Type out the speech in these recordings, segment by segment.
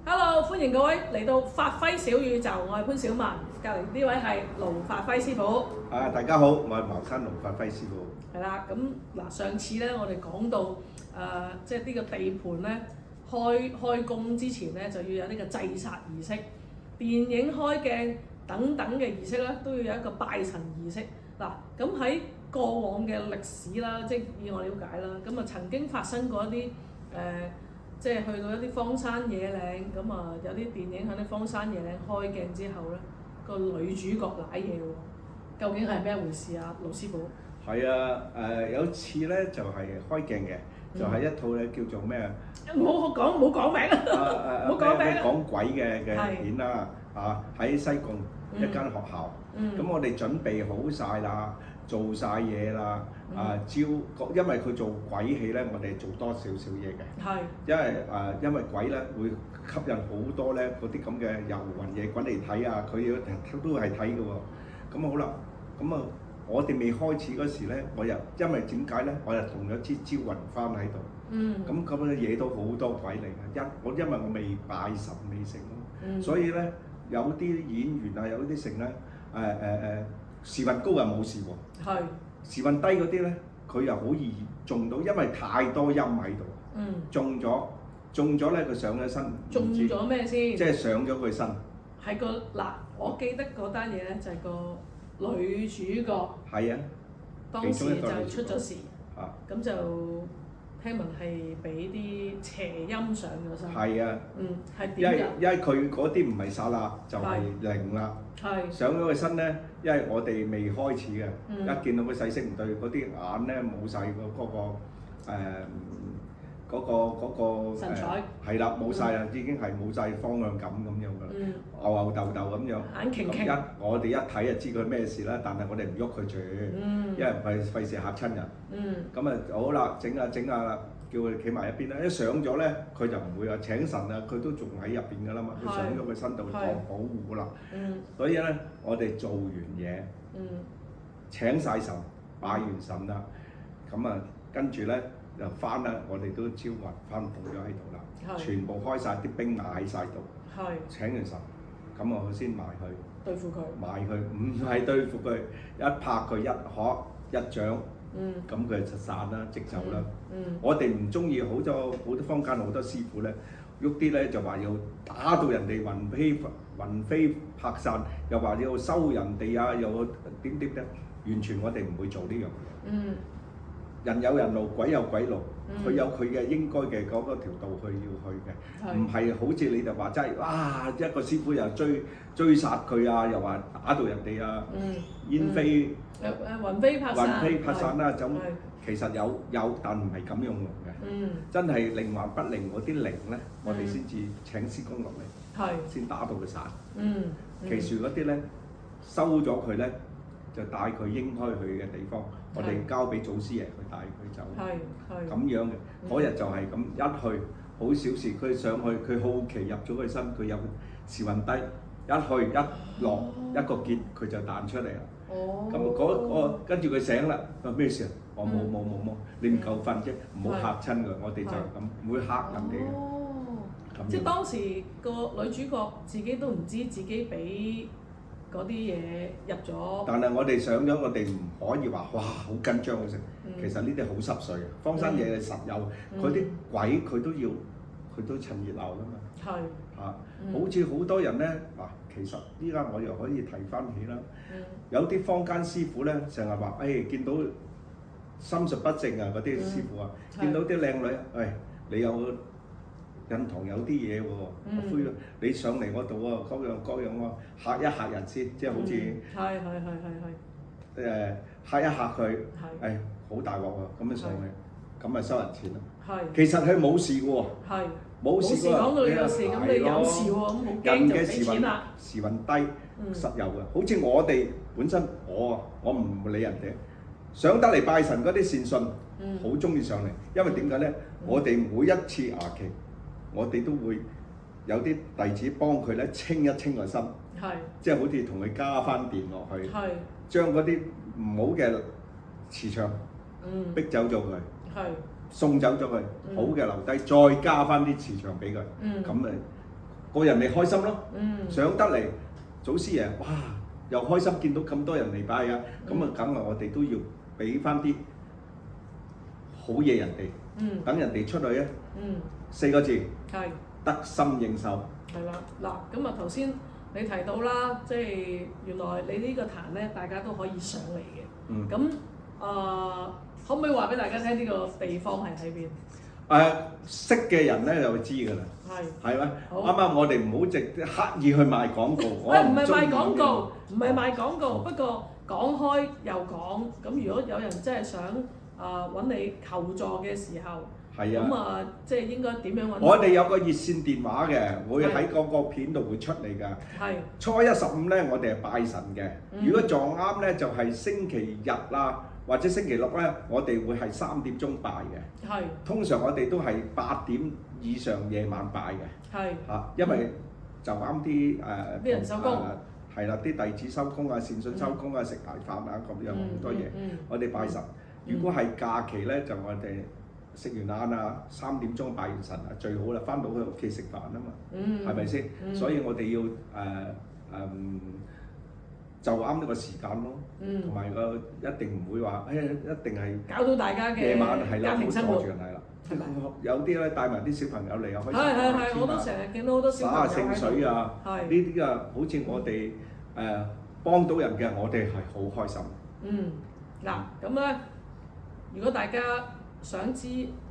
Hello，歡迎各位嚟到發揮小宇宙，我係潘小文，隔離呢位係盧發輝師傅。大家好，我係茅山盧發輝師傅。係啦，咁嗱上次咧，我哋講到即係呢個地盤咧開工之前咧，就要有呢個祭煞儀式、電影開鏡等等嘅儀式咧，都要有一個拜神儀式。嗱，咁喺過往嘅歷史啦，即係以我了解啦，咁啊曾經發生過一啲即係去到一啲荒山野嶺，咁啊有啲電影喺啲荒山野嶺開鏡之後咧，個女主角舐嘢喎，究竟係咩回事啊，盧師傅？係啊，有次咧就係開鏡嘅，就係一套咧叫做咩啊？唔好講名啊！唔好講名啊！講鬼嘅片啦，喺西貢一間學校，咁我哋準備好晒啦，做晒嘢啦，因為佢做鬼戲咧，我哋做多少少嘢嘅，係，因為鬼咧會吸引好多咧嗰啲咁嘅遊魂野鬼嚟睇啊，佢都係睇嘅喎，咁好啦，咁啊我哋未開始嗰時咧，我又因為點解咧，我又同咗支招魂幡喺度。咁嘅嘢都好多鬼嚟嘅，因為我未拜神未成咯，所以咧有啲演員啊，有啲成咧時運高又冇事喎，係時運低嗰啲咧，佢又好易中到，因為太多陰喺度，中咗咧佢上咗身，中咗咩先？即係上咗佢身。係我記得嗰單嘢咧就係個女主角，係啊，當時就出咗事，咁就。聽聞係俾啲邪陰上咗身。係啊。係點㗎？因為佢嗰啲唔係煞啦，就係靈啦。係。上咗佢身咧，因為我哋未開始嘅，一見到佢勢色唔對，嗰啲眼咧冇晒嗰個神采。係啦，冇晒啦，已經係冇晒方向感咁樣㗎啦，吽吽豆咁樣。眼擎擎。我哋一睇就知佢咩事啦，但係我哋唔喐佢住，因為費事嚇親人。咁啊好啦，整下啦，叫佢企埋一邊啦。一上咗咧，佢就唔會話請神啊，佢都仲喺入邊㗎啦嘛。佢上咗佢身度當保護啦。所以咧，我哋做完嘢，請晒神，拜完神啦，咁啊跟住咧。就翻啦，我哋都招魂翻到咗喺度啦，全部開晒啲兵馬喺晒度，請完神，咁我先埋去對付佢，埋佢唔係對付佢，一拍佢一殼一掌，咁佢就散啦，即走啦。我哋唔中意好多坊間好多師傅咧，喐啲咧就話要打到人哋魂飛魄散，又話要收人哋啊，又點咧，完全我哋唔會做呢樣嘢。人有人路，鬼有鬼路，佢有佢嘅應該嘅嗰條道去要去嘅，唔係好似你就話真係，哇一個師傅又追殺佢啊，又話打到人哋啊，煙飛魂飛魄散啦，咁其實有，但唔係咁樣用嘅，真係靈還不靈嗰啲靈咧，我哋先至請師公落嚟，先打到佢散，其餘嗰啲咧收咗佢咧。就帶佢應該去嘅地方，我哋交俾祖師爺去帶佢走，咁樣嘅。嗰日就係咁一去，好小事。佢上去，佢好奇入咗佢身，佢有時運低，一去一落一個結，佢就彈出嚟啦。咁跟住佢醒啦，話咩事啊？我冇，你唔夠瞓啫，唔好嚇親佢。我哋就咁，唔會嚇人哋嘅。即係當時個女主角自己都唔知自己俾嗰啲嘢入咗，但係我哋上咗，我哋唔可以話哇好緊張嘅食。其實呢啲好濕碎嘅，荒山野嶺實有，佢啲鬼佢都趁熱鬧㗎嘛。好似好多人咧其實依家我又可以提翻起啦。有啲坊間師傅咧，成日話見到心術不正啊，嗰啲師傅啊，見到啲靚女，你有印堂有啲嘢喎，灰你上嚟我度喎，各樣喎，嚇一嚇人先，即係好似嚇一嚇佢，好大鑊喎，咁樣上去，咁咪收人錢咯。其實佢冇事嘅喎，冇事講到你有事，咁你有事喎，咁好驚就俾錢啦。時運低實有嘅，好似我哋本身我唔理人哋，上得嚟拜神嗰啲善信，好中意上嚟，因為點解咧？我哋每一次牙期。我哋都會有啲弟子幫佢咧清一清個心，即係好似同佢加翻電落去，將嗰啲唔好嘅磁場逼走咗佢，送走咗佢，好嘅留低，再加翻啲磁場俾佢，咁咪個人咪開心咯。上得嚟祖師爺，哇！又開心見到咁多人嚟拜啊，咁啊梗係我哋都要俾翻啲好嘢人哋，等人哋出去咧。4個字，係得心應手。係啦，嗱咁啊頭先你提到啦，即係原來你呢個壇咧，大家都可以上嚟嘅。咁可唔可以話俾大家聽呢個地方係喺邊？識嘅人咧就會知㗎啦。係咩？啱啱我哋唔好刻意去賣廣告。唔係賣廣告，唔係賣廣告。不過講開又講，咁如果有人真係想揾你求助嘅時候，咁即係應該點樣揾？我哋有個熱線電話嘅，會喺嗰個片度會出嚟㗎。初一十五咧，我哋係拜神嘅。如果撞啱咧，就係星期日啦。或者星期六咧，我哋會係3點鐘拜嘅。通常我哋都係8點以上夜晚拜嘅。因為就啱啲人收工。係啦，啲弟子收工啊，善信收工啊，食埋飯啊，咁樣好多嘢。我哋拜神。如果係假期咧，就我哋食完晏啊，3點鐘拜完神啊，最好啦，翻到去屋企食飯啊嘛。係咪先？所以我哋要就啱呢個時間咯，同埋一定唔會話一定係搞到大家嘅夜晚係啦，家庭生活。有啲咧帶埋啲小朋友嚟啊，開心係，我都成日見到好多小朋友灑下聖水啊，呢啲啊，好似我哋幫到人嘅，我哋係好開心。嗱咁咧，如果大家想知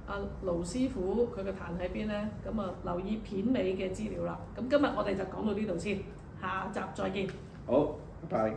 阿盧師傅佢個壇喺邊咧，咁留意片尾嘅資料啦。咁今日我哋就講到呢度先，下集再見。好，拜拜。